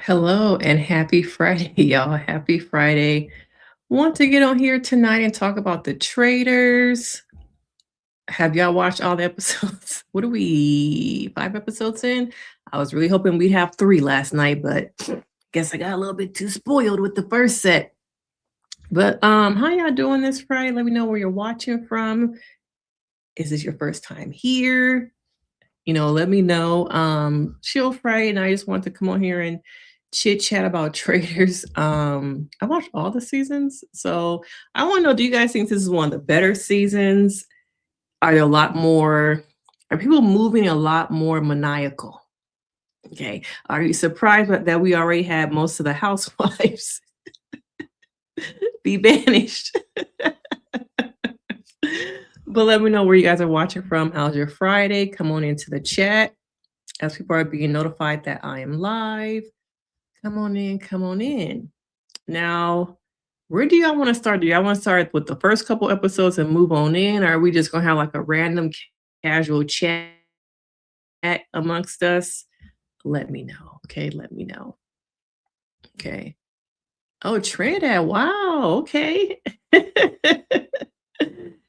Hello and happy Friday, y'all. Happy Friday. Want to get on here tonight and talk about the Traitors. Have y'all watched all the episodes? What are we, 5 episodes in? I was really hoping we'd have three last night, but guess I got a little bit too spoiled with the first set. But how y'all doing this Friday? Let me know where you're watching from. Is this your first time here? Let me know. Chill Friday, and I just want to come on here and chit chat about traders. I watched all the seasons, so I want to know: do you guys think this is one of the better seasons? Are there a lot more? Are people moving a lot more maniacal? Okay. Are you surprised that we already had most of the housewives be banished? But let me know where you guys are watching from. How's your Friday? Come on into the chat as people are being notified that I am live. Come on in, come on in. Now, where do y'all want to start? Do y'all want to start with the first couple episodes and move on in? Or are we just going to have like a random casual chat amongst us? Let me know. Okay, let me know. Okay. Oh, Trinidad. Wow. Okay.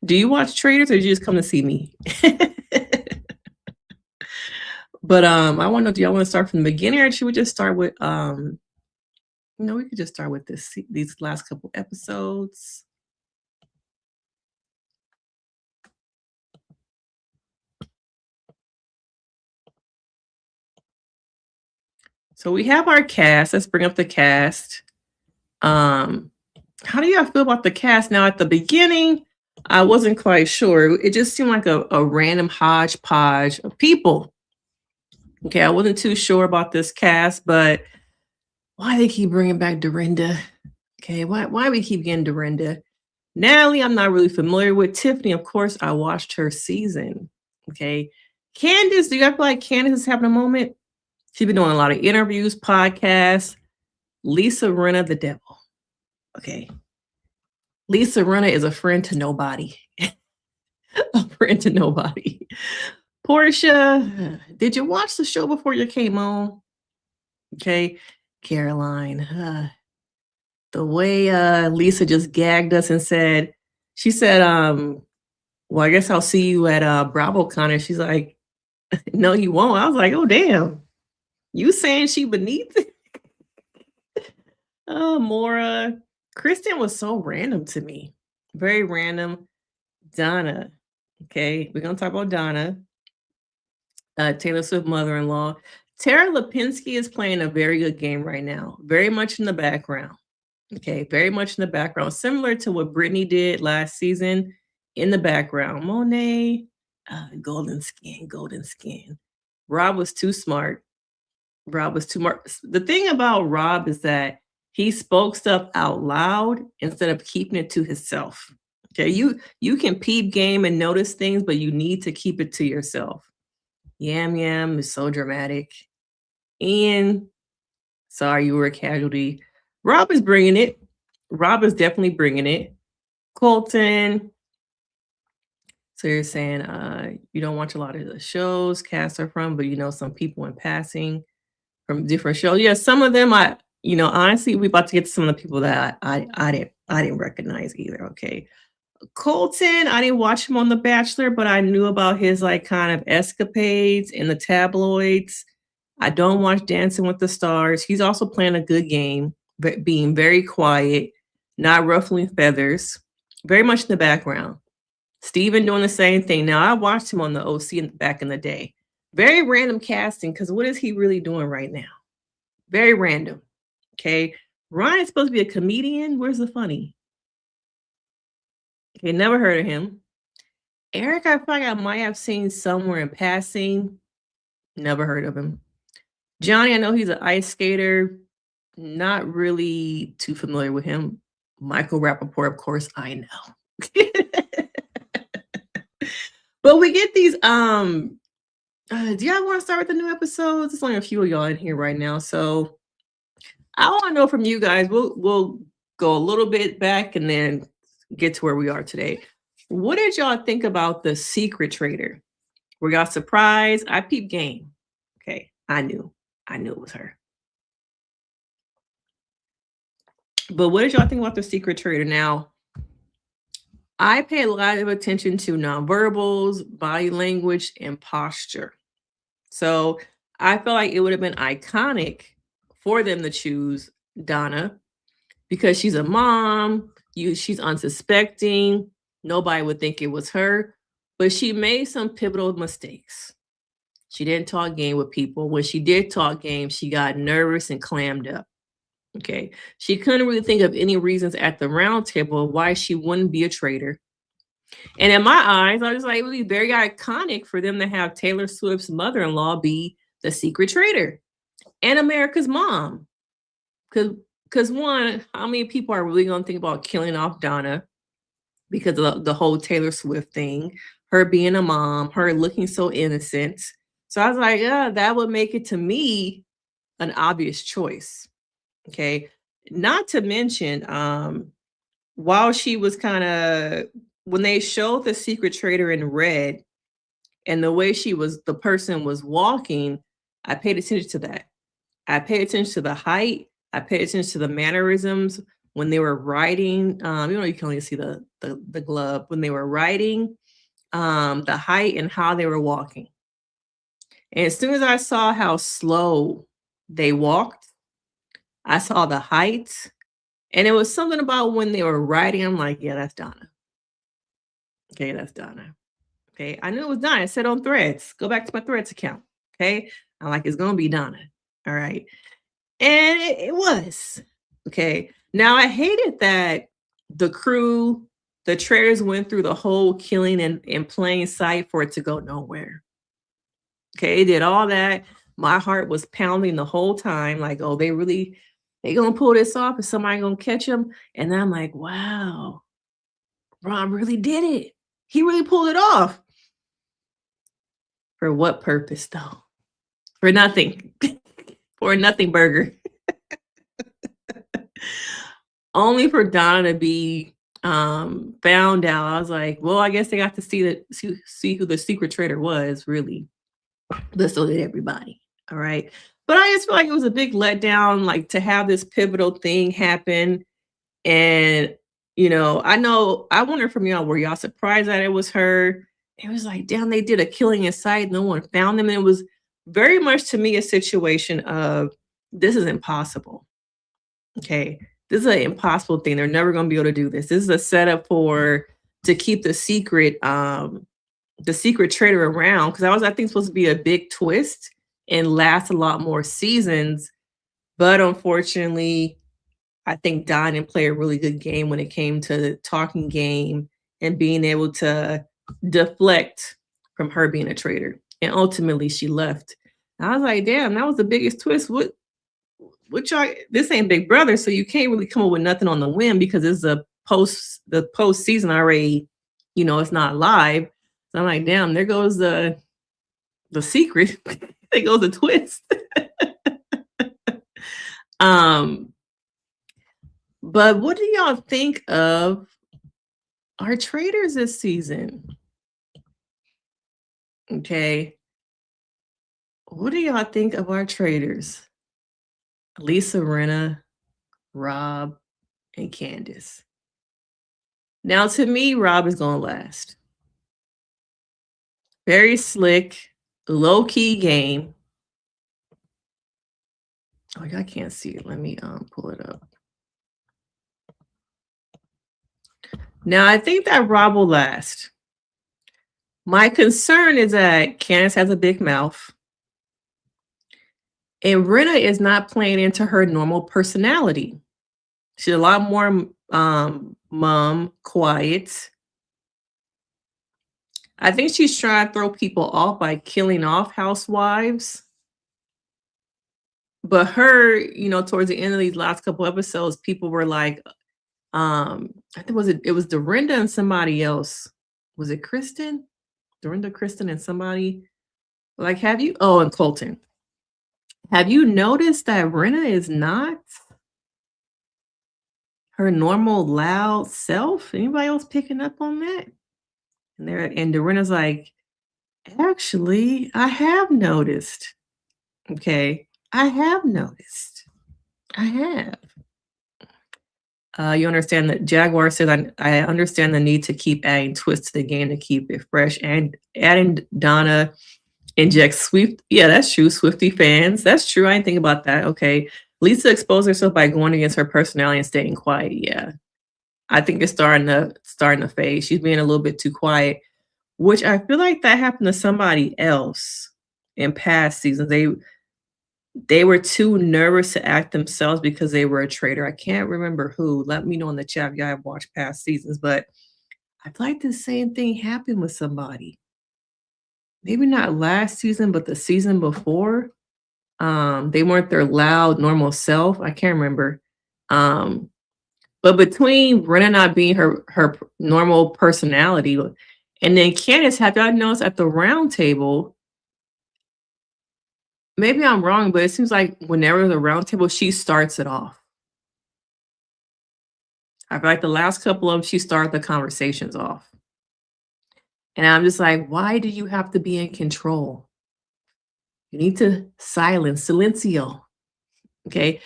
Do you watch Traitors or did you just come to see me? But I want to know, do y'all want to start from the beginning or should we just start with we could just start with these last couple episodes. So we have our cast. Let's bring up the cast. How do y'all feel about the cast? Now at the beginning, I wasn't quite sure. It just seemed like a random hodgepodge of people. Okay, I wasn't too sure about this cast, but why they keep bringing back Dorinda? Okay, why we keep getting Dorinda? Natalie, I'm not really familiar with. Tiffany, of course, I watched her season. Okay. Candiace, do you feel like Candiace is having a moment? She's been doing a lot of interviews, podcasts. Lisa Rinna, the devil. Okay. Lisa Rinna is a friend to nobody. A friend to nobody. Portia, did you watch the show before you came on? Okay. Caroline, the way Lisa just gagged us and said, she said, well, I guess I'll see you at BravoCon. And she's like, no, you won't. I was like, oh, damn. You saying she beneath it? Oh, Mora. Kristen was so random to me. Very random. Donna. Okay, we're gonna talk about Donna. Taylor Swift mother-in-law. Tara Lipinski is playing a very good game right now. Very much in the background. Okay, very much in the background. Similar to what Brittany did last season in the background. Monet, golden skin, golden skin. Rob was too smart. Rob was too smart. The thing about Rob is that he spoke stuff out loud instead of keeping it to himself. Okay, you can peep game and notice things, but you need to keep it to yourself. Yam Yam is so dramatic. Ian, sorry you were a casualty. Rob is bringing it. Rob is definitely bringing it. Colton. So you're saying you don't watch a lot of the shows casts are from, but you know some people in passing from different shows. Yeah, some of them honestly, we about to get to some of the people that I didn't recognize either. Okay. Colton, I didn't watch him on The Bachelor, but I knew about his like kind of escapades in the tabloids. I don't watch Dancing with the Stars. He's also playing a good game, but being very quiet, not ruffling feathers, very much in the background. Steven doing the same thing. Now, I watched him on the OC back in the day. Very random casting, because what is he really doing right now? Very random. Okay. Ryan's supposed to be a comedian. Where's the funny? Okay, never heard of him. Eric, I feel like I might have seen somewhere in passing. Never heard of him. Johnny, I know he's an ice skater. Not really too familiar with him. Michael Rapaport, of course, I know. But we get these do y'all want to start with the new episodes? There's only a few of y'all in here right now. So I want to know from you guys. We'll go a little bit back and then get to where we are today. What did y'all think about the secret traitor? Were y'all surprised? I peeped game. Okay, I knew it was her. But what did y'all think about the secret traitor? Now, I pay a lot of attention to nonverbals, body language, and posture. So I feel like it would have been iconic for them to choose Donna because she's a mom, she's unsuspecting, nobody would think it was her, but she made some pivotal mistakes. She didn't talk game with people. When she did talk game, she got nervous and clammed up. Okay. She couldn't really think of any reasons at the round table why she wouldn't be a traitor. And in my eyes, I was like, it would be very iconic for them to have Taylor Swift's mother-in-law be the secret traitor and America's mom. Because one, how many people are really going to think about killing off Donna because of the whole Taylor Swift thing, her being a mom, her looking so innocent. So I was like, yeah, that would make it to me an obvious choice. Okay. Not to mention, while she was kind of, when they showed the secret traitor in red and the way the person was walking, I paid attention to that. I paid attention to the height. I paid attention to the mannerisms when they were riding. You can only see the glove when they were riding, the height and how they were walking. And as soon as I saw how slow they walked, I saw the height, and it was something about when they were riding. I'm like, yeah, that's Donna. Okay, that's Donna. Okay, I knew it was Donna. I said on Threads. Go back to my Threads account. Okay, I'm like, it's gonna be Donna. All right, and it was. Okay, now I hated that the crew, the Traitors went through the whole killing in plain sight for it to go nowhere. Okay, it did all that. My heart was pounding the whole time, like, oh, they gonna pull this off? Is somebody gonna catch them? And I'm like, wow, Rob really did it. He really pulled it off. For what purpose, though? For nothing. For a nothing burger. Only for Donna to be found out. I was like, well, I guess they got to see who the secret traitor was, really. But so did everybody. All right. But I just feel like it was a big letdown, like to have this pivotal thing happen. And, I wonder from y'all, were y'all surprised that it was her? It was like, damn, they did a killing in sight. No one found them. And it was very much to me a situation of this is impossible. Okay. This is an impossible thing. They're never going to be able to do this. This is a setup to keep the secret traitor around, because I think supposed to be a big twist and last a lot more seasons. But unfortunately, I think Don didn't play a really good game when it came to the talking game and being able to deflect from her being a traitor. And ultimately she left. And I was like, damn, that was the biggest twist. What y'all, this ain't Big Brother, so you can't really come up with nothing on the whim because it's the post season already, it's not live. So I'm like, damn, there goes the secret. There goes the twist. But what do y'all think of our traitors this season? Okay. What do y'all think of our traitors? Lisa Rinna, Rob, and Candiace. Now, to me, Rob is going to last. Very slick, low-key game. Oh, I can't see it. Let me pull it up. Now, I think that Rob will last. My concern is that Candiace has a big mouth. And Rinna is not playing into her normal personality. She's a lot more mom, quiet. I think she's trying to throw people off by killing off housewives. But her, towards the end of these last couple episodes, people were like, I think it was Dorinda and somebody else. Was it Kristen? Dorinda, Kristen, and somebody. Like, and Colton. Have you noticed that Rinna is not her normal loud self? Anybody else picking up on that? And Dorinda's like, actually, I have noticed. Okay. I have noticed. I have. You understand that Jaguar says, I understand the need to keep adding twists to the game to keep it fresh and adding Donna injects Swift. Yeah, that's true. Swifty fans. That's true. I didn't think about that. Okay. Lisa exposed herself by going against her personality and staying quiet. Yeah. I think it's starting to fade. She's being a little bit too quiet, which I feel like that happened to somebody else in past seasons. They were too nervous to act themselves because they were a traitor. I can't remember who. Let me know in the chat if y'all have watched past seasons, but I feel like the same thing happened with somebody. Maybe not last season, but the season before. They weren't their loud, normal self. I can't remember. But between Rinna not being her normal personality, and then Candiace, have y'all noticed at the round table? Maybe I'm wrong, but it seems like whenever there's a round table, she starts it off. I feel like the last couple of them, she started the conversations off. And I'm just like, why do you have to be in control? You need to silencio. Okay.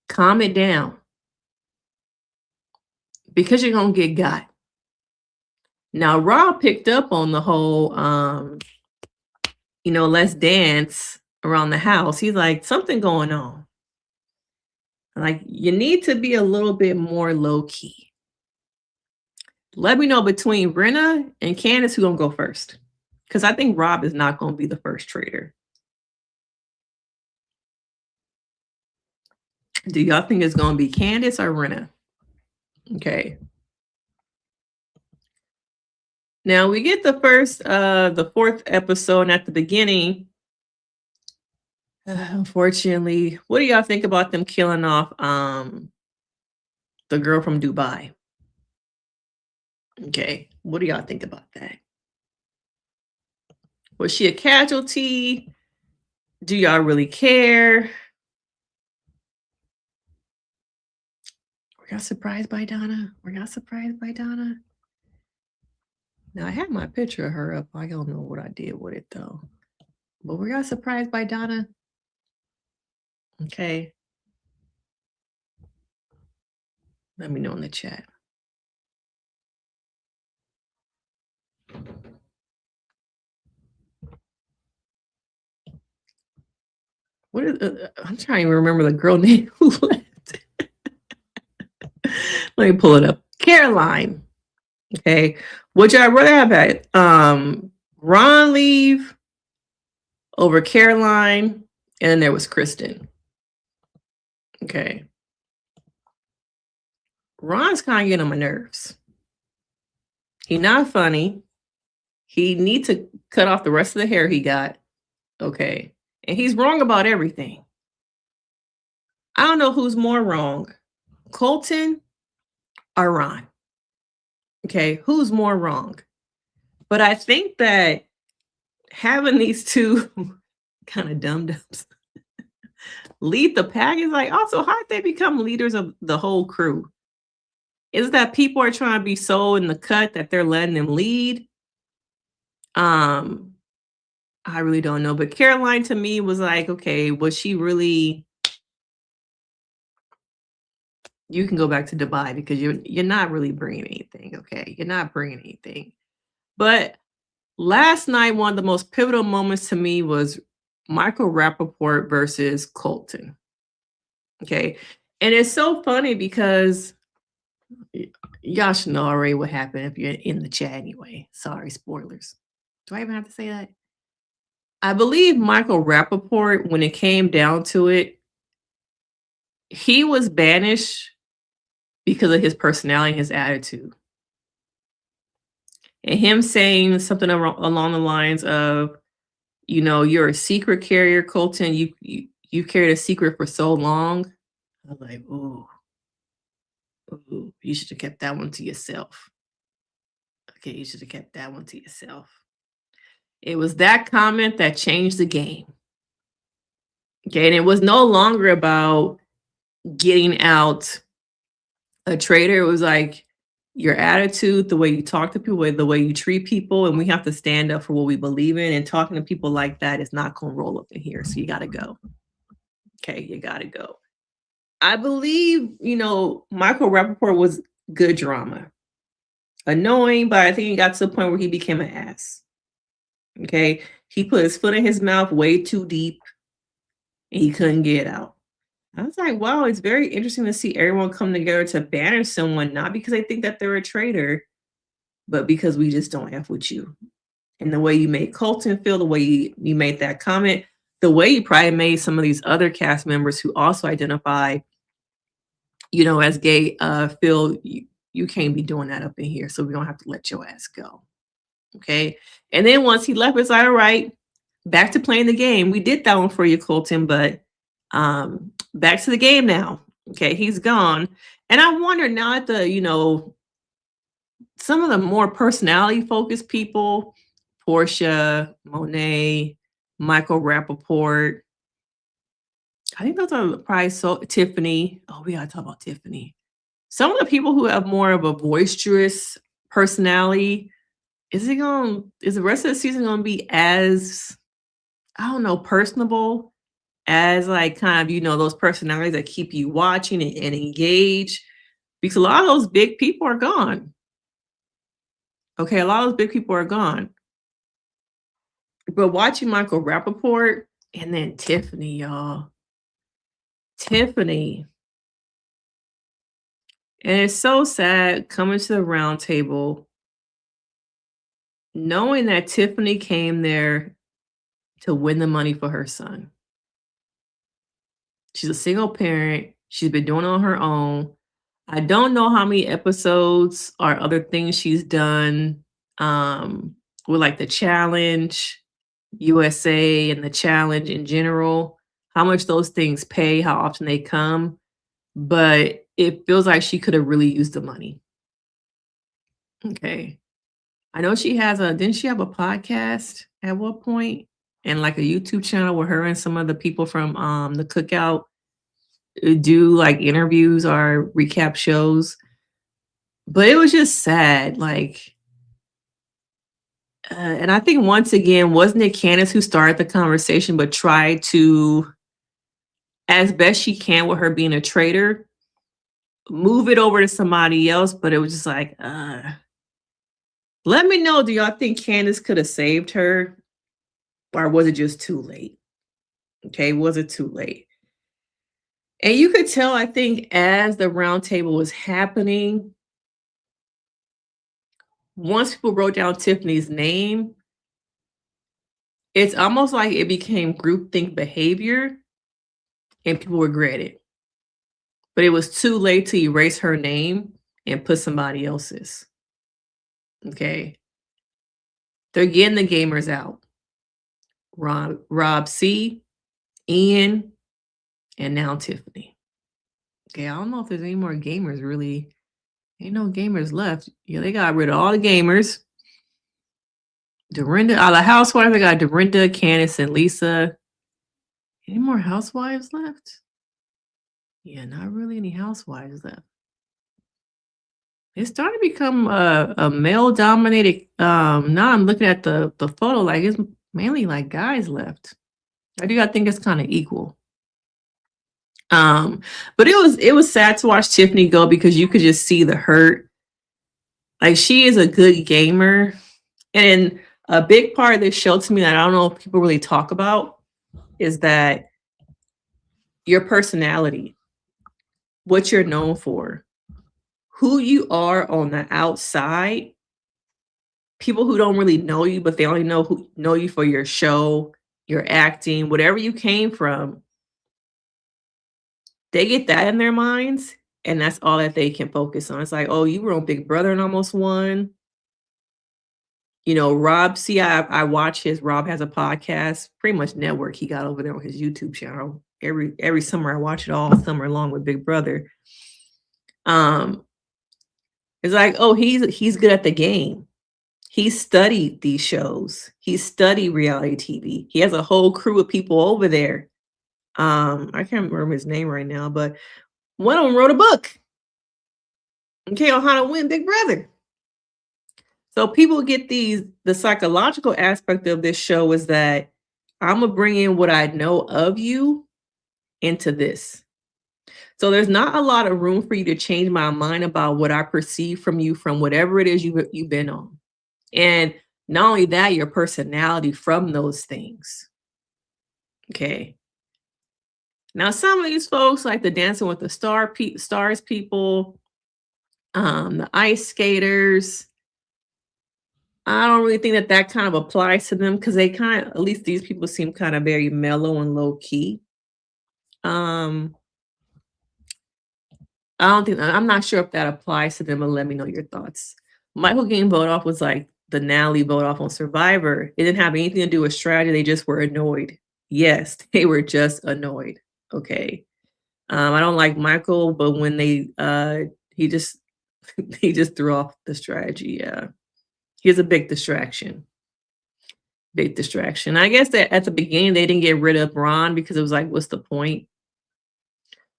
Calm it down. Because you're gonna get got. Now Rob picked up on the whole let's dance around the house. He's like, something going on. Like, you need to be a little bit more low-key. Let me know between Rinna and Candiace who's gonna go first. Because I think Rob is not gonna be the first traitor. Do y'all think it's gonna be Candiace or Rinna? Okay. Now we get the fourth episode, and at the beginning, unfortunately, what do y'all think about them killing off the girl from Dubai? Okay, what do y'all think about that? Was she a casualty? Do y'all really care? Were y'all surprised by Donna? Now I had my picture of her up. I don't know what I did with it though. But were y'all surprised by Donna? Okay. Let me know in the chat. What is I'm trying to remember the girl name who left. Let me pull it up. Caroline. Okay. Would y'all rather have had Ron leave over Caroline? And then there was Kristen. Okay. Ron's kind of getting on my nerves. He's not funny. He needs to cut off the rest of the hair he got. Okay. And he's wrong about everything. I don't know who's more wrong, Colton or Ron. Okay. Who's more wrong? But I think that having these two kind of dum-dums lead the pack is like, also, how did they become leaders of the whole crew? Is that people are trying to be so in the cut that they're letting them lead? I really don't know. But Caroline to me was like, okay, was she really? You can go back to Dubai because you're not really bringing anything. Okay, you're not bringing anything. But last night, one of the most pivotal moments to me was Michael Rapaport versus Colton. Okay, and it's so funny because y'all should know already what happened if you're in the chat anyway. Sorry, spoilers. Do I even have to say that? I believe Michael Rapaport, when it came down to it, he was banished because of his personality and his attitude. And him saying something along the lines of, you're a secret carrier, Colton. You carried a secret for so long. I was like, ooh, you should have kept that one to yourself. Okay, you should have kept that one to yourself. It was that comment that changed the game. Okay, and it was no longer about getting out a traitor. It was like your attitude, the way you talk to people, the way you treat people, and we have to stand up for what we believe in, and talking to people like that is not going to roll up in here, so you got to go. Okay, you got to go. I believe, Michael Rapaport was good drama. Annoying, but I think he got to the point where he became an ass. Okay. He put his foot in his mouth way too deep and he couldn't get it out. I was like, wow, it's very interesting to see everyone come together to banish someone, not because they think that they're a traitor, but because we just don't F with you. And the way you made Colton feel, the way you made that comment, the way you probably made some of these other cast members who also identify, as gay, feel you can't be doing that up in here. So we don't have to let your ass go. Okay. And then once he left, it's like, all right, back to playing the game. We did that one for you, Colton, but back to the game now. Okay, he's gone. And I wonder now at some of the more personality focused people, Portia, Monet, Michael Rapaport. I think those are probably Tiffany. Oh, we gotta talk about Tiffany. Some of the people who have more of a boisterous personality, is the rest of the season gonna be as, I don't know, personable as like kind of, those personalities that keep you watching and engaged? Because a lot of those big people are gone. Okay, a lot of those big people are gone. But watching Michael Rapaport and then Tiffany, y'all. Tiffany. And it's so sad coming to the round table, knowing that Tiffany came there to win the money for her son. She's a single parent. She's been doing it on her own. I don't know how many episodes or other things she's done with like the challenge, USA, and the challenge in general, how much those things pay, how often they come. But it feels like she could have really used the money. Okay. I know didn't she have a podcast at what point? And like a YouTube channel where her and some of the people from the Cookout do like interviews or recap shows. But it was just sad. And I think once again, wasn't it Candiace who started the conversation, but tried to, as best she can with her being a traitor, move it over to somebody else? But it was just like, let me know, do y'all think Candiace could have saved her? Or was it just too late? Okay, was it too late? And you could tell, I think, as the round table was happening, once people wrote down Tiffany's name, it's almost like it became groupthink behavior and people regret it. But it was too late to erase her name and put somebody else's. Okay. They're getting the gamers out. Rob C, Ian, and now Tiffany. Okay, I don't know if there's any more gamers really. Ain't no gamers left. Yeah, they got rid of all the gamers. Dorinda, all the housewives, they got Dorinda, Candiace, and Lisa. Any more housewives left? Yeah, not really any housewives left. It's starting to become a male-dominated. Now I'm looking at the photo, like it's mainly like guys left. I think it's kind of equal. But it was sad to watch Tiffany go because you could just see the hurt. Like, she is a good gamer. And a big part of this show to me that I don't know if people really talk about is that your personality, what you're known for, who you are on the outside, people who don't really know you, but they only know you for your show, your acting, whatever you came from. They get that in their minds, and that's all that they can focus on. It's like, oh, you were on Big Brother and almost won. Rob, see, I watch Rob has a podcast, pretty much network he got over there on his YouTube channel. Every summer I watch it all summer long with Big Brother. It's like, oh, he's good at the game. He studied these shows. He studied reality TV. He has a whole crew of people over there. I can't remember his name right now, but one of them wrote a book, okay, on how to win Big Brother. So people get the psychological aspect of this show is that I'm gonna bring in what I know of you into this. So there's not a lot of room for you to change my mind about what I perceive from you from whatever it is you've been on. And not only that, your personality from those things. Okay. Now, some of these folks, like the Dancing with the Stars people, the ice skaters, I don't really think that that kind of applies to them because they kind of, at least these people seem kind of very mellow and low key. Um, I don't think I'm not sure if that applies to them, but let me know your thoughts. Michael getting voted off was like the Natalie vote off on Survivor. It didn't have anything to do with strategy. They just were annoyed. Yes, they were just annoyed. Okay. I don't like Michael, but when he just he just threw off the strategy. Yeah. He's a big distraction. Big distraction. I guess that at the beginning they didn't get rid of Ron because it was like, what's the point?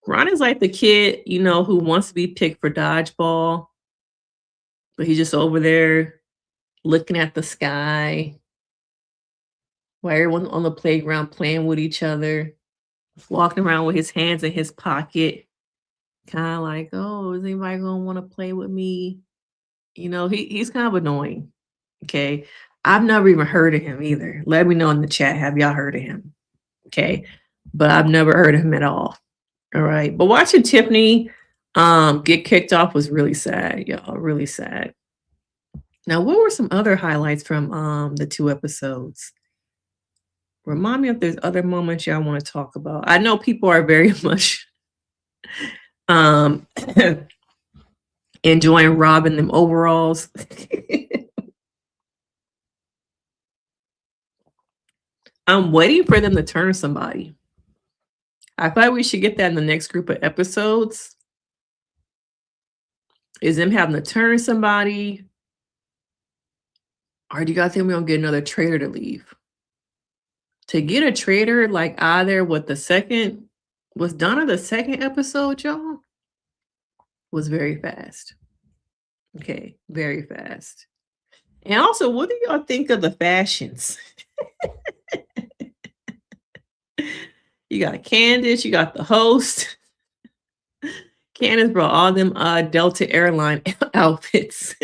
Ron is like the kid, who wants to be picked for dodgeball, but he's just over there looking at the sky while everyone on the playground playing with each other, walking around with his hands in his pocket, kind of like, oh, is anybody gonna want to play with me? He's kind of annoying. Okay. I've never even heard of him either. Let me know in the chat. Have y'all heard of him? Okay. But I've never heard of him at all. All right. But watching Tiffany get kicked off was really sad, y'all. Really sad. Now, what were some other highlights from the 2 episodes? Remind me if there's other moments y'all want to talk about. I know people are very much enjoying Rob in them overalls. I'm waiting for them to turn somebody. I thought we should get that in the next group of episodes. Is them having to turn somebody? Or do you guys think we're gonna get another traitor to leave? To get a traitor like either with the second, was Donna the second episode, y'all? Was very fast. Okay, very fast. And also, what do y'all think of the fashions? You got Candiace, you got the host. Candiace brought all them Delta airline outfits.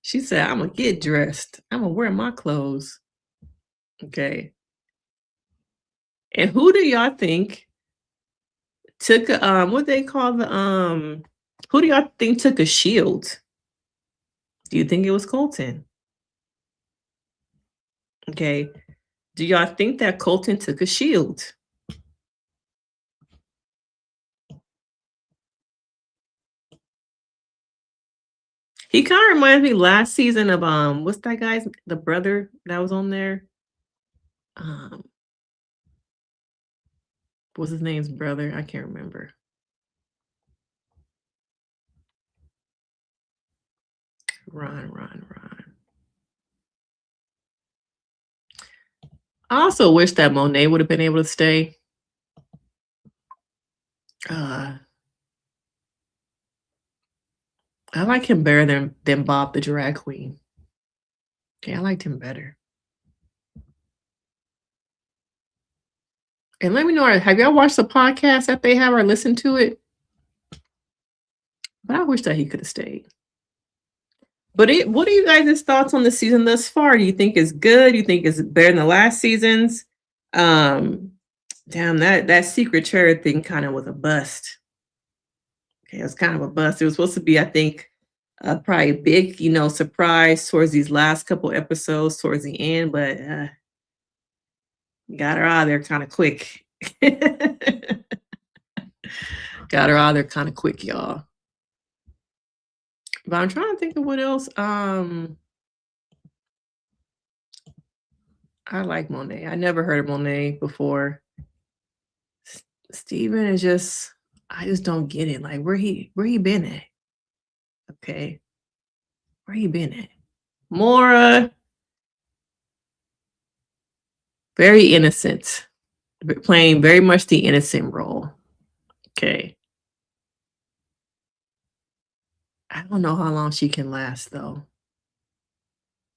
She said, I'm gonna get dressed. I'm gonna wear my clothes. Okay. And who do y'all think took what they call the who do y'all think took a shield? Do you think it was Colton? Okay. Do y'all think that Colton took a shield? He kind of reminds me last season of what's that guy's the brother that was on there? What's his name's brother? I can't remember. Ron. I also wish that Monet would have been able to stay. I like him better than Bob the drag queen. Okay, I liked him better. And let me know, have y'all watched the podcast that they have or listened to it? But I wish that he could have stayed. But what are you guys' thoughts on the season thus far? Do you think it's good? Do you think it's better than the last seasons? Damn, that secret chair thing kind of was a bust. Okay, it was kind of a bust. It was supposed to be, I think, probably a big, surprise towards these last couple episodes towards the end, but got her out of there kind of quick. Got her out of there kind of quick, y'all. But I'm trying to think of what else. I like Monet. I never heard of Monet before. Steven is just, I just don't get it. Like where he been at? Okay. Where he been at? Mora. Very innocent. Playing very much the innocent role. Okay. I don't know how long she can last though.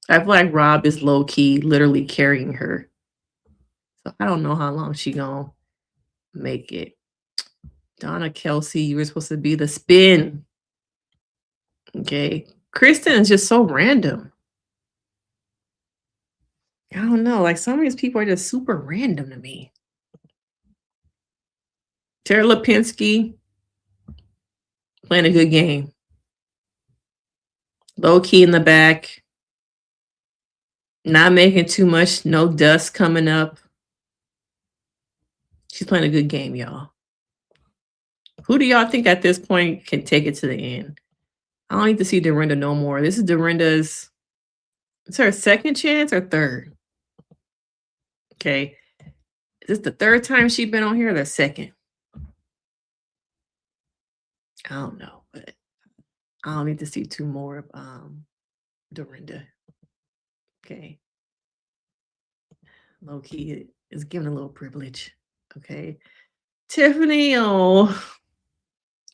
I feel like Rob is low key, literally carrying her. So I don't know how long she gonna make it. Donna Kelsey, you were supposed to be the spin. Okay. Kristen is just so random. I don't know. Like some of these people are just super random to me. Tara Lipinski playing a good game. Low key in the back. Not making too much. No dust coming up. She's playing a good game, y'all. Who do y'all think at this point can take it to the end? I don't need to see Dorinda no more. This is Dorinda's. It's her second chance or third? Okay. Is this the third time she's been on here or the second? I don't know, but I don't need to see two more of Dorinda. Okay. Low key is given a little privilege. Okay. Tiffany, oh,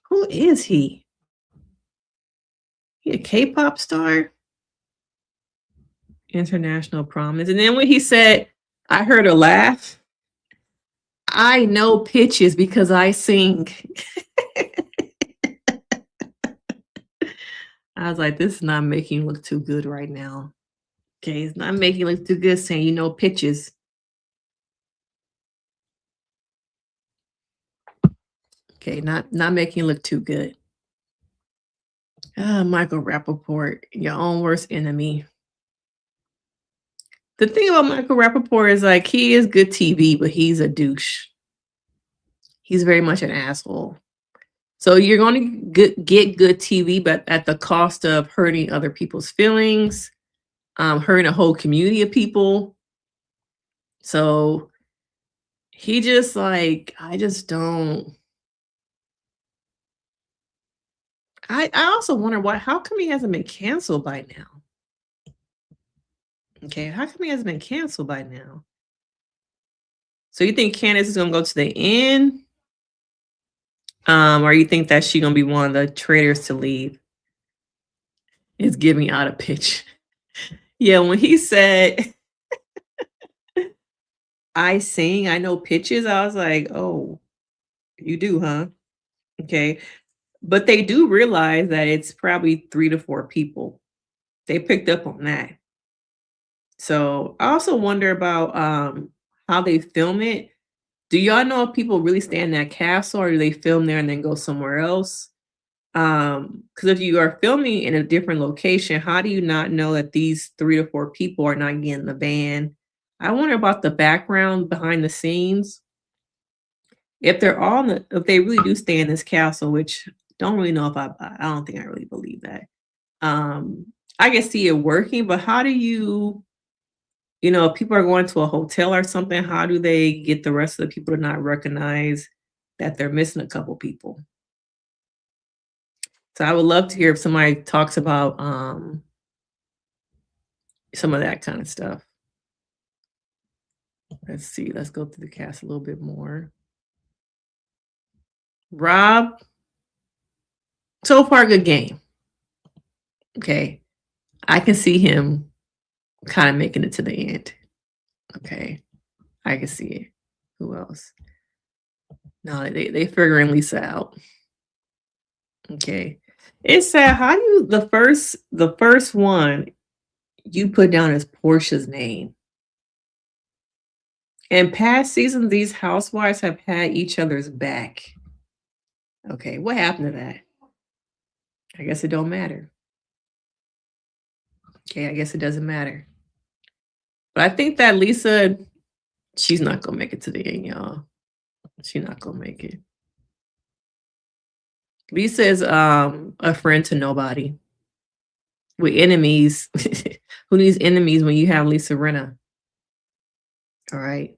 who is he? He a K-pop star? International promise. And then when he said, I heard a laugh. I know pitches because I sing. I was like, this is not making you look too good right now. Okay, it's not making you look too good saying you know pitches. Okay, not making you look too good. Michael Rapaport, your own worst enemy. The thing about Michael Rapaport is like he is good TV, but he's a douche. He's very much an asshole. So you're going to get good TV, but at the cost of hurting other people's feelings, hurting a whole community of people. So he just like, I just don't. I also wonder how come he hasn't been canceled by now? Okay, how come he hasn't been canceled by now? So you think Candiace is gonna go to the end? Or you think that she's gonna be one of the traitors to leave? It's giving out a pitch. Yeah, when he said I sing, I know pitches, I was like, oh, you do, huh? Okay. But they do realize that it's probably 3 to 4 people. They picked up on that. So I also wonder about how they film it. Do y'all know if people really stay in that castle or do they film there and then go somewhere else? Because if you are filming in a different location, how do you not know that these 3 to 4 people are not getting the van? I wonder about the background behind the scenes. If they're all if they really do stay in this castle, which don't really know if I don't think I really believe that. I can see it working, but how do if people are going to a hotel or something, how do they get the rest of the people to not recognize that they're missing a couple people? So I would love to hear if somebody talks about some of that kind of stuff. Let's see. Let's go through the cast a little bit more. Rob, so far good game. Okay. I can see him kind of making it to the end. Okay. I can see it. Who else? No, they figuring Lisa out. Okay. It's sad. How you the first one you put down as Portia's name. In past seasons, these housewives have had each other's back. Okay, what happened to that? I guess it don't matter. Okay, I guess it doesn't matter. But I think that Lisa, she's not gonna make it to the end, y'all. She's not gonna make it. Lisa is a friend to nobody. With enemies. Who needs enemies when you have Lisa Rinna? All right.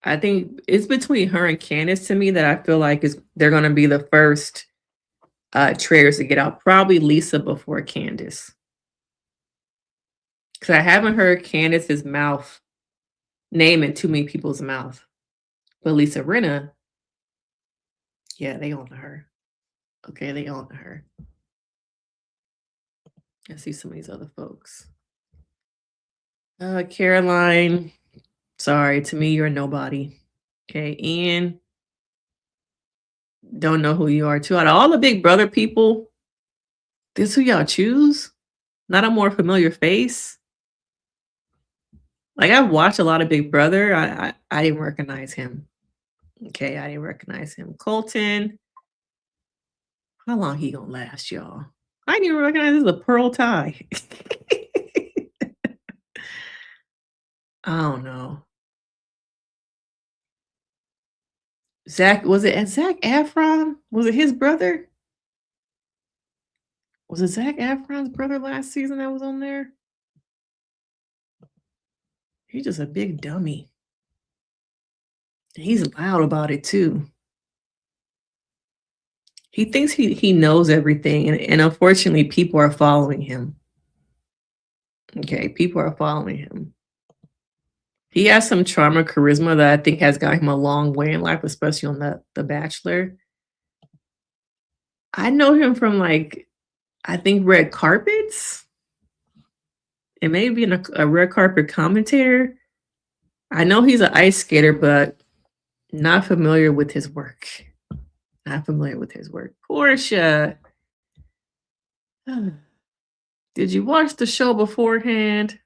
I think it's between her and Candiace to me that I feel like they're gonna be the first traitors to get out. Probably Lisa before Candiace. Because I haven't heard Candiace's name in too many people's mouth. But Lisa Rinna, yeah, they own her. Okay, they own her. I see some of these other folks. Caroline, sorry, to me, you're nobody. Okay, Ian, don't know who you are too. Out of all the Big Brother people, this who y'all choose? Not a more familiar face? Like, I've watched a lot of Big Brother. I didn't recognize him. Okay, I didn't recognize him. Colton, how long he gonna last, y'all? I didn't even recognize this is a pearl tie. I don't know. Zach, was it Zach Efron? Was it his brother? Was it Zach Efron's brother last season that was on there? He's just a big dummy. He's loud about it too. He thinks he knows everything, and unfortunately, people are following him. Okay, people are following him. He has some charm or charisma that I think has got him a long way in life, especially on the Bachelor. I know him from like I think red carpets. And maybe a red carpet commentator. I know he's an ice skater, but not familiar with his work. Not familiar with his work. Portia. Did you watch the show beforehand?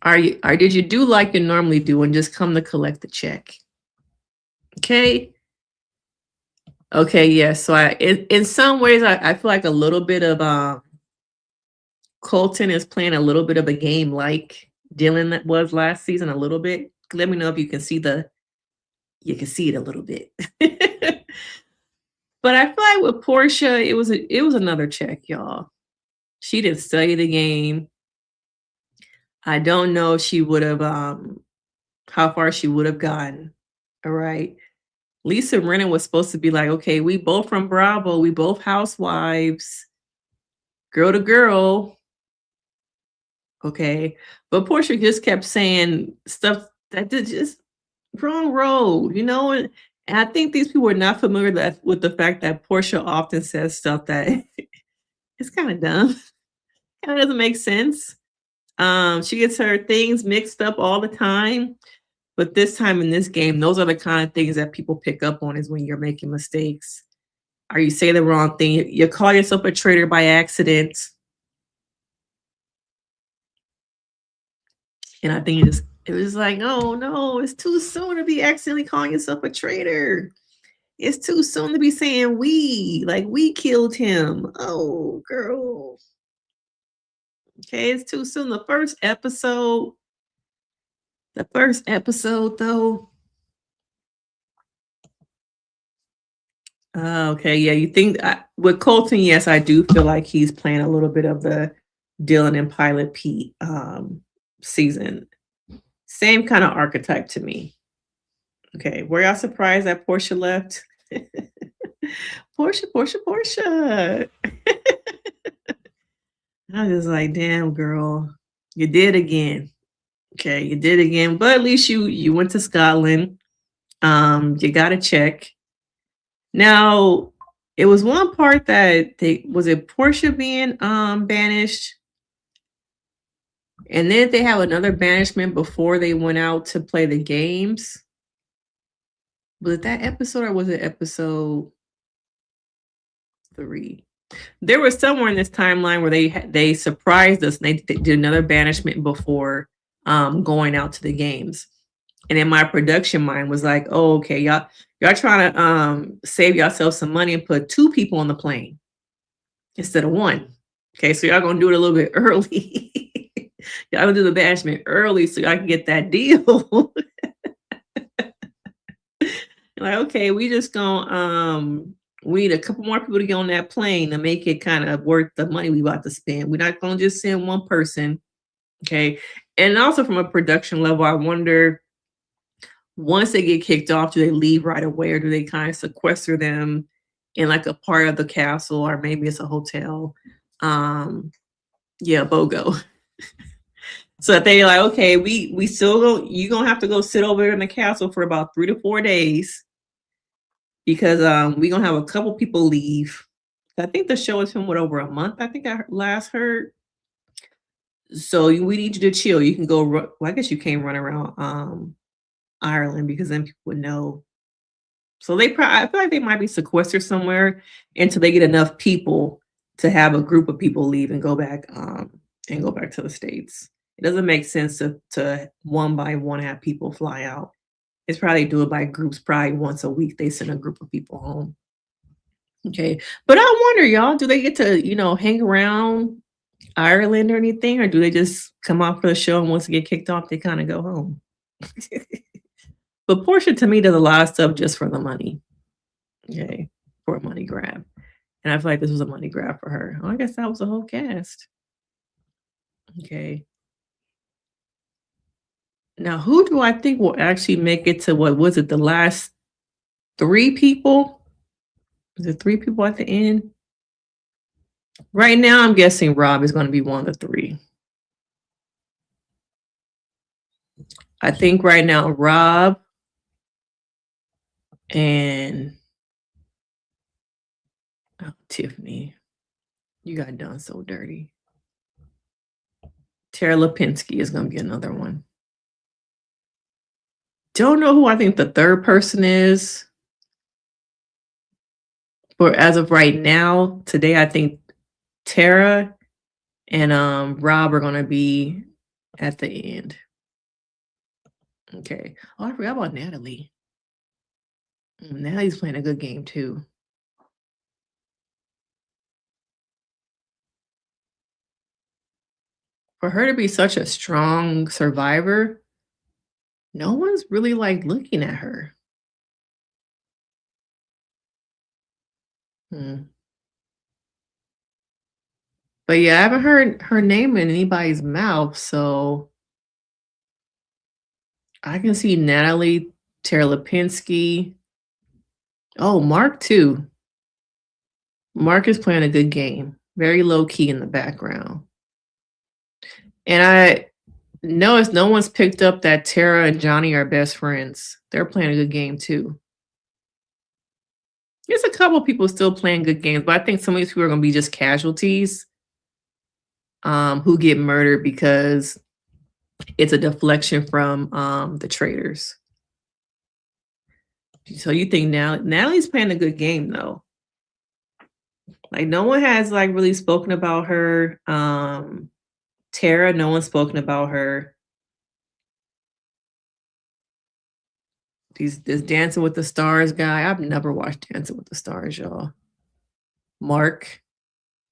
Or did you do like you normally do and just come to collect the check? Okay. Okay, yes. So in some ways I feel like a little bit of Colton is playing a little bit of a game like Dylan that was last season a little bit. Let me know if you can see it a little bit. But I feel like with Portia, it was another check, y'all. She didn't study the game. I don't know if she would have how far she would have gotten. All right. Lisa Rinna was supposed to be like, okay, we both from Bravo, we both housewives, girl to girl. Okay. But Portia just kept saying stuff that did just wrong road, you know? And I think these people are not familiar with the fact that Portia often says stuff that it's kind of dumb. Kind of doesn't make sense. She gets her things mixed up all the time. But this time in this game, those are the kind of things that people pick up on is when you're making mistakes. Or you say the wrong thing. You call yourself a traitor by accident. And I think it was like, oh no, it's too soon to be accidentally calling yourself a traitor. It's too soon to be saying we killed him. Oh, girl. Okay, it's too soon. The first episode, though. Okay, yeah, you think with Colton, yes, I do feel like he's playing a little bit of the Dylan and Pilot Pete season. Same kind of archetype to me. Okay, were y'all surprised that Portia left? Portia. I was like, damn, girl, you did again. Okay, you did again, but at least you went to Scotland. You got a check. Now, it was one part that was it Portia being banished, and then they have another banishment before they went out to play the games. Was it that episode or was it episode 3? There was somewhere in this timeline where they surprised us and they did another banishment before going out to the games. And in my production mind was like, oh, okay, y'all trying to save yourself some money and put 2 people on the plane instead of 1. Okay, so y'all gonna do it a little bit early. Y'all gonna do the banishment early so y'all can get that deal. Like, okay, we just gonna we need a couple more people to get on that plane to make it kind of worth the money we about to spend. We're not gonna just send 1 person. Okay. And also from a production level, I wonder, once they get kicked off, do they leave right away or do they kind of sequester them in like a part of the castle or maybe it's a hotel? Yeah, BOGO. So that they like, okay, we still you gonna have to go sit over there in the castle for about 3 to 4 days because we gonna have a couple people leave. I think the show is filmed with over a month. I think I last heard. So we need you to chill. You can go. Well, I guess you can't run around Ireland because then people would know. So they probably I feel like they might be sequestered somewhere until they get enough people to have a group of people leave and go back to the States. It doesn't make sense to one by one have people fly out. It's probably do it by groups, probably once a week they send a group of people home. Okay. But I wonder, y'all, do they get to, hang around Ireland or anything? Or do they just come out for the show and once they get kicked off, they kind of go home? But Portia to me does a lot of stuff just for the money. Okay. For a money grab. And I feel like this was a money grab for her. Well, I guess that was the whole cast. Okay. Now, who do I think will actually make it to what was it, the last three people? Was it three people at the end? Right now, I'm guessing Rob is going to be one of the three. I think right now, Rob and Tiffany. You got done so dirty. Tara Lipinski is going to be another one. Don't know who I think the third person is. But as of right now, today, I think Tara and Rob are going to be at the end. Okay. Oh, I forgot about Natalie. Natalie's playing a good game too. For her to be such a strong survivor, no one's really like looking at her. Hmm. But yeah, I haven't heard her name in anybody's mouth, so I can see Natalie, Tara Lipinski. Oh, Mark too. Mark is playing a good game. Very low key in the background. And I noticed no one's picked up that Tara and Johnny are best friends. They're playing a good game too. There's a couple people still playing good games, but I think some of these people are going to be just casualties who get murdered because it's a deflection from the traitors. So you think now Natalie's playing a good game though. Like no one has like really spoken about her. Tara, no one's spoken about her. This Dancing with the Stars guy. I've never watched Dancing with the Stars, y'all. Mark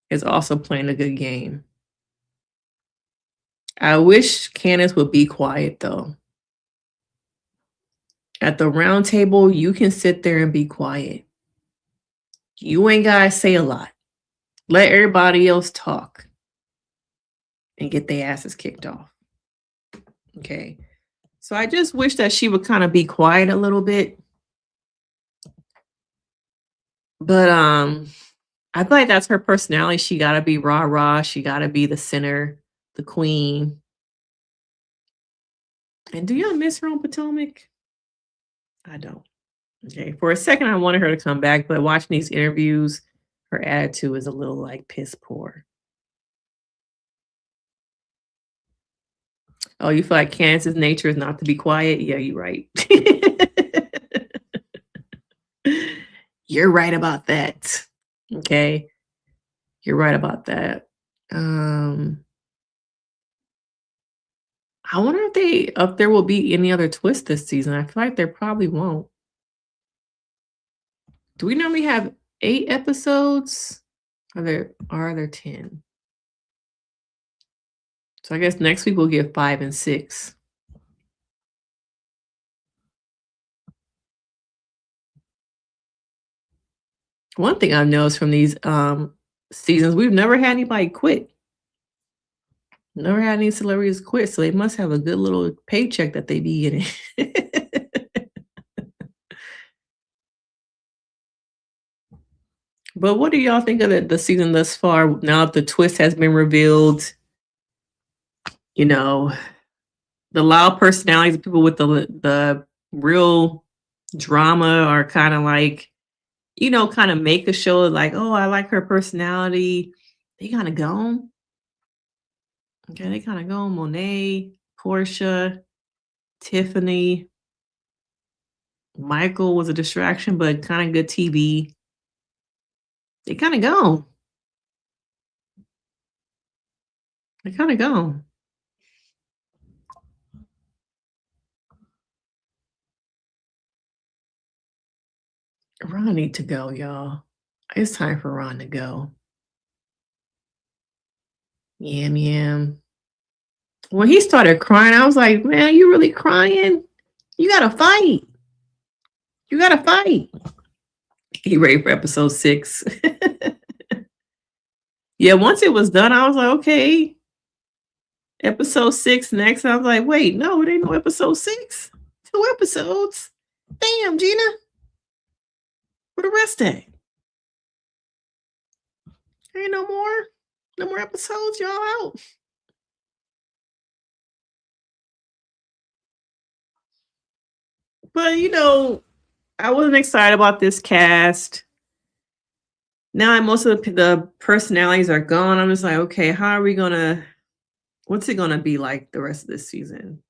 is also playing a good game. I wish Candiace would be quiet though. At the round table, you can sit there and be quiet. You ain't gotta say a lot. Let everybody else talk and get their asses kicked off. Okay. So I just wish that she would kind of be quiet a little bit. But I feel like that's her personality. She gotta be rah-rah. She gotta be the center, the queen. And do y'all miss her on Potomac? I don't. Okay. For a second, I wanted her to come back, but watching these interviews, her attitude is a little like piss poor. Oh, you feel like Candace's nature is not to be quiet? Yeah, you're right. You're right about that. Okay. You're right about that. I wonder if there will be any other twist this season. I feel like there probably won't. Do we normally have 8 episodes? Are there 10? So I guess next week we'll get 5 and 6. One thing I've noticed from these seasons, we've never had anybody quit. Never had any celebrities quit, so they must have a good little paycheck that they be getting. But what do y'all think of the season thus far? Now that the twist has been revealed, you know, the loud personalities of people with the real drama are kind of like, kind of make a show like, oh, I like her personality. They kind of gone. Okay, they kind of gone. Monet, Portia, Tiffany. Michael was a distraction, but kind of good TV. They kind of gone. They kind of gone. Ron need to go, y'all. It's time for Ron to go. Yam yam. When he started crying, I was like, man, you really crying? You gotta fight. You gotta fight. He ready for episode 6. Yeah, once it was done, I was like, okay. Episode 6 next. I was like, wait, no, it ain't no episode 6. 2 episodes. Damn, Gina. Where the rest at? Ain't no more. No more episodes. Y'all out. But I wasn't excited about this cast. Now most of the personalities are gone. I'm just like, okay, what's it gonna be like the rest of this season?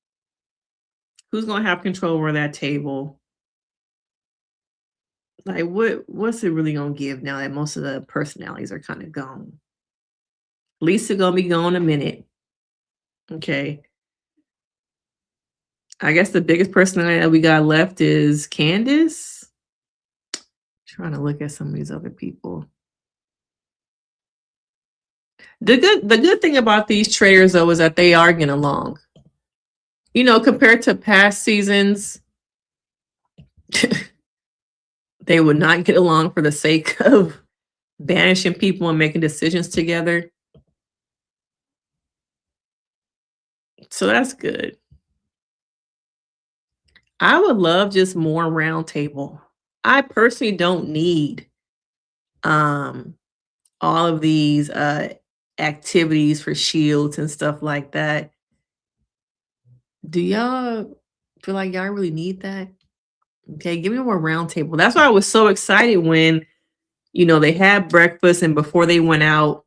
Who's gonna have control over that table? Like what's it really gonna give now that most of the personalities are kind of gone? Lisa gonna be gone a minute. Okay. I guess the biggest personality that we got left is Candiace. Trying to look at some of these other people. The good thing about these traitors though is that they are getting along. Compared to past seasons, they would not get along for the sake of banishing people and making decisions together. So that's good. I would love just more round table. I personally don't need all of these activities for shields and stuff like that. Do y'all feel like y'all really need that? Okay, give me more round table. That's why I was so excited when they had breakfast and before they went out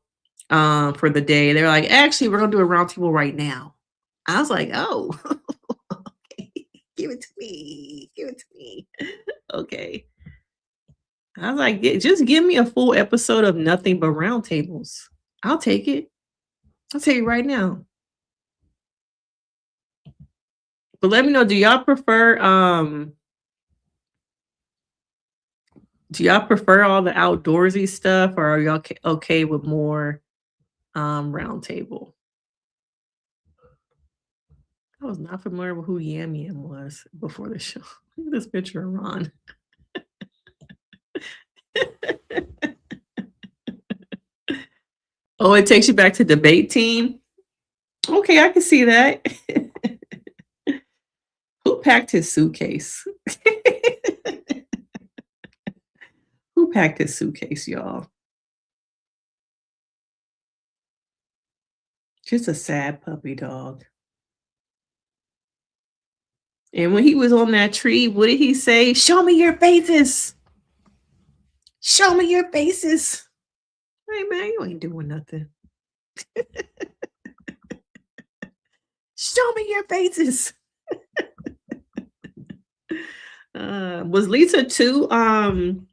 for the day, they were like, actually, we're gonna do a round table right now. I was like, oh, okay. Give it to me. Give it to me. Okay. I was like, just give me a full episode of nothing but round tables. I'll take it. I'll tell you right now. But let me know, do y'all prefer all the outdoorsy stuff, or are y'all okay with more round table? I was not familiar with who Yam Yam was before the show. Look at this picture of Ron. Oh, it takes you back to debate team? Okay, I can see that. Who packed his suitcase? Who packed his suitcase, y'all? Just a sad puppy dog. And when he was on that tree, what did he say? Show me your faces. Show me your faces. Hey, man, you ain't doing nothing. Show me your faces. Was Lisa too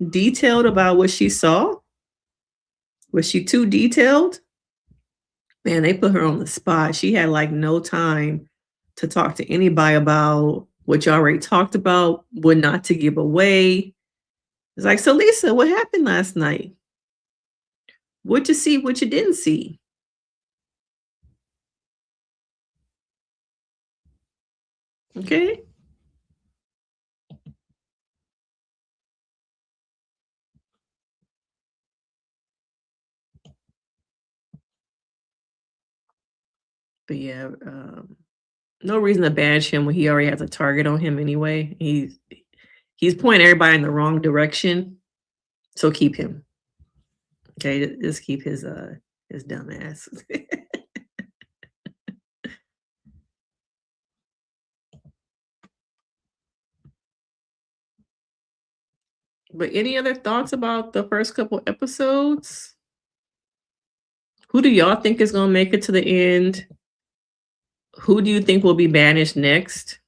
detailed about what she saw? Was she too detailed? Man, they put her on the spot. She had like no time to talk to anybody about what you already talked about, what not to give away. It's like, so Lisa, what happened last night? What you see, what you didn't see? Okay. But yeah, no reason to banish him when he already has a target on him anyway. He's pointing everybody in the wrong direction. So keep him. Okay, just keep his dumb ass. But any other thoughts about the first couple episodes? Who do y'all think is gonna make it to the end? Who do you think will be banished next?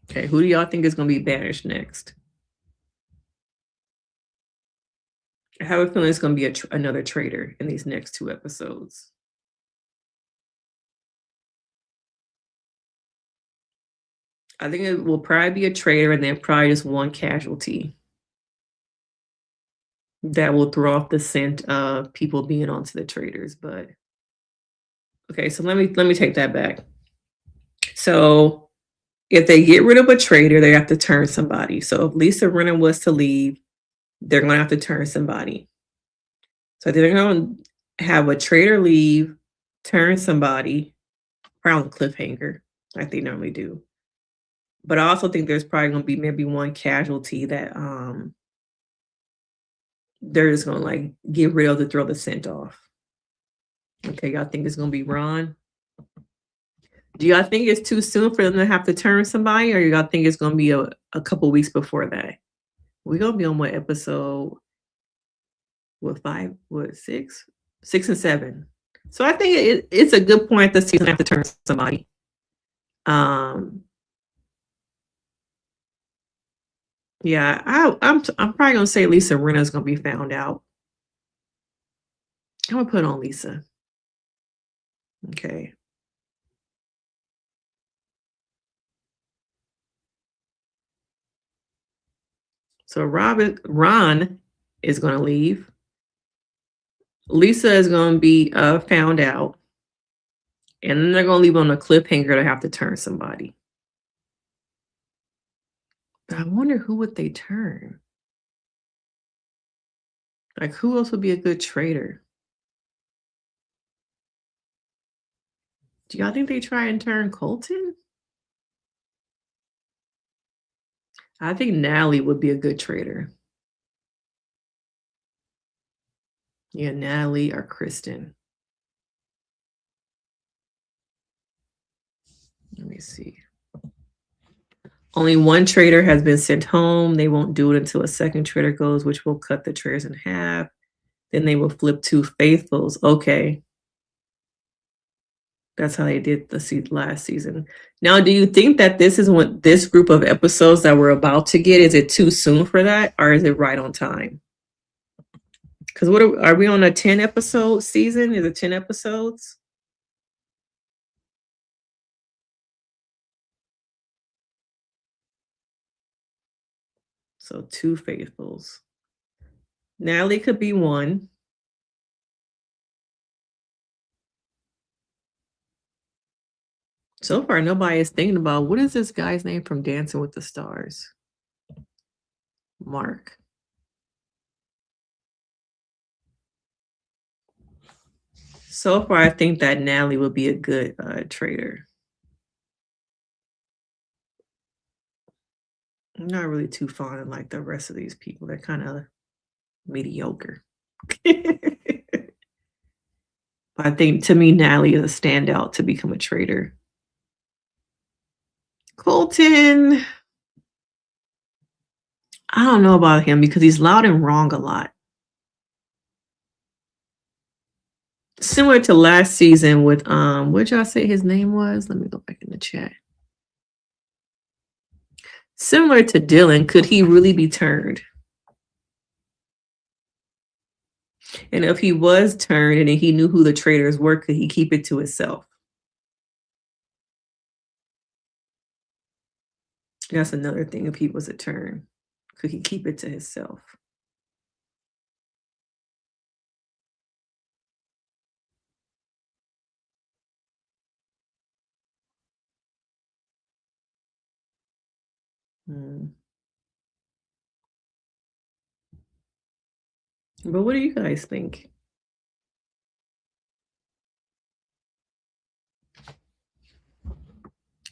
Okay, who do y'all think is going to be banished next? I have a feeling it's going to be another traitor in these next 2 episodes. I think it will probably be a traitor and then probably just one casualty that will throw off the scent of people being onto the traitors. But okay, so let me take that back. So if they get rid of a traitor, they have to turn somebody. So if Lisa Rinna was to leave, they're going to have to turn somebody. So they're going to have a traitor leave, turn somebody, probably on a cliffhanger, like they normally do. But I also think there's probably going to be maybe one casualty that they're just going to like get rid of to throw the scent off. Okay, y'all think it's going to be Ron? Do y'all think it's too soon for them to have to turn somebody, or y'all think it's going to be a couple weeks before that? We're going to be on what episode? What, 5? What, 6? 6 and 7. So I think it's a good point this season to have to turn somebody. Yeah, I'm probably gonna say Lisa Rinna is gonna be found out. I'm gonna put on Lisa. Okay. So Ron is gonna leave. Lisa is gonna be found out, and then they're gonna leave on a cliffhanger to have to turn somebody. I wonder who would they turn? Like, who else would be a good traitor? Do y'all think they try and turn Colton? I think Natalie would be a good traitor. Yeah, Natalie or Kristen. Let me see. Only one traitor has been sent home. They won't do it until a second traitor goes, which will cut the traitors in half. Then they will flip 2 faithfuls. Okay. That's how they did the last season. Now, do you think that this is what this group of episodes that we're about to get, is it too soon for that, or is it right on time? Because what are we on a 10 episode season? Is it 10 episodes? So 2 faithfuls. Natalie could be one. So far, nobody is thinking about what is this guy's name from Dancing with the Stars? Mark. So far, I think that Natalie would be a good traitor. I'm not really too fond of like the rest of these people. They're kind of mediocre. I think to me, Natalie is a standout to become a traitor. Colton, I don't know about him because he's loud and wrong a lot. Similar to last season with what y'all say his name was? Let me go back in the chat. Similar to Dylan, could he really be turned? And if he was turned and he knew who the traitors were, could he keep it to himself? That's another thing. If he was a turn, could he keep it to himself? But what do you guys think?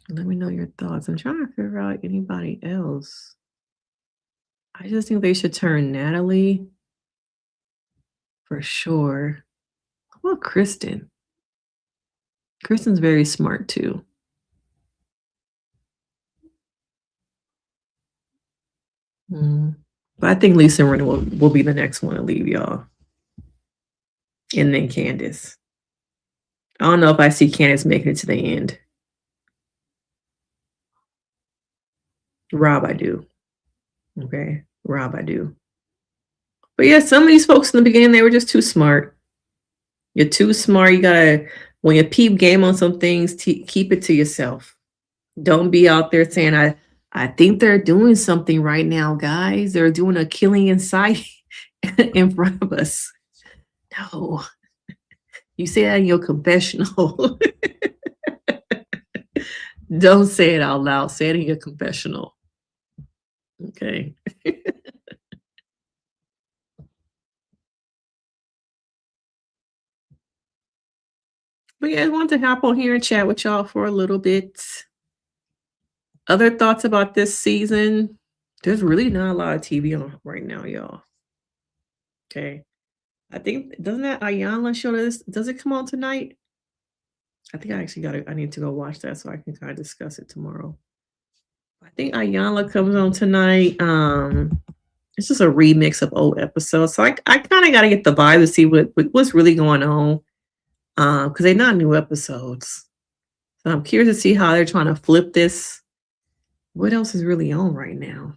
Let me know your thoughts. I'm trying to figure out anybody else. I just think they should turn Natalie for sure. How about Kristen? Kristen's very smart too. But I think Lisa Rinna will be the next one to leave, y'all. And then Candiace. I don't know if I see Candiace making it to the end. Rob, I do. Okay. Rob, I do. But yeah, some of these folks in the beginning, they were just too smart. You're too smart. You gotta, when you peep game on some things, keep it to yourself. Don't be out there saying, I think they're doing something right now, guys. They're doing a killing in sight in front of us. No, you say that in your confessional. Don't say it out loud. Say it in your confessional. Okay. But yeah, I wanted to hop on here and chat with y'all for a little bit. Other thoughts about this season? There's really not a lot of TV on right now, y'all. Okay. I think doesn't that Ayala show this? Does it come on tonight? I think I actually I need to go watch that so I can kind of discuss it tomorrow. I think Ayala comes on tonight. It's just a remix of old episodes. So I kind of gotta get the vibe to see what's really going on. Because they're not new episodes. So I'm curious to see how they're trying to flip this. What else is really on right now?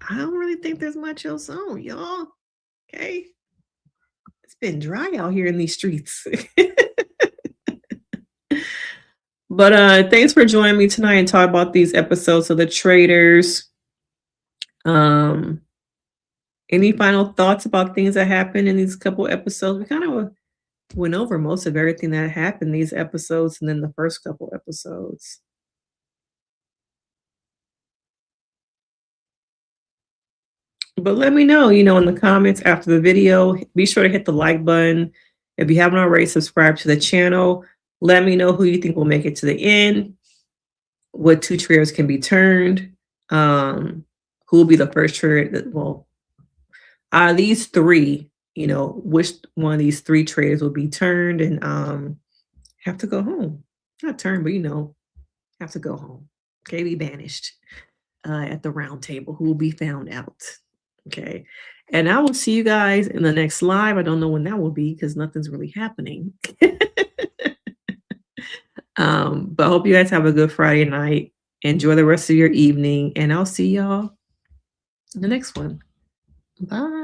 I don't really think there's much else on, y'all. Okay. It's been dry out here in these streets. But thanks for joining me tonight and talk about these episodes of the Traitors. Any final thoughts about things that happened in these couple episodes? We kind of went over most of everything that happened in these episodes and then the first couple episodes. But let me know, in the comments after the video. Be sure to hit the like button. If you haven't already, subscribe to the channel. Let me know who you think will make it to the end. What two traitors can be turned. Who will be the first traitor out of these three, which one of these three traitors will be turned and have to go home. Not turned, but have to go home. Okay, be banished at the round table. Who will be found out? Okay. And I will see you guys in the next live. I don't know when that will be because nothing's really happening. But I hope you guys have a good Friday night. Enjoy the rest of your evening. And I'll see y'all in the next one. Bye.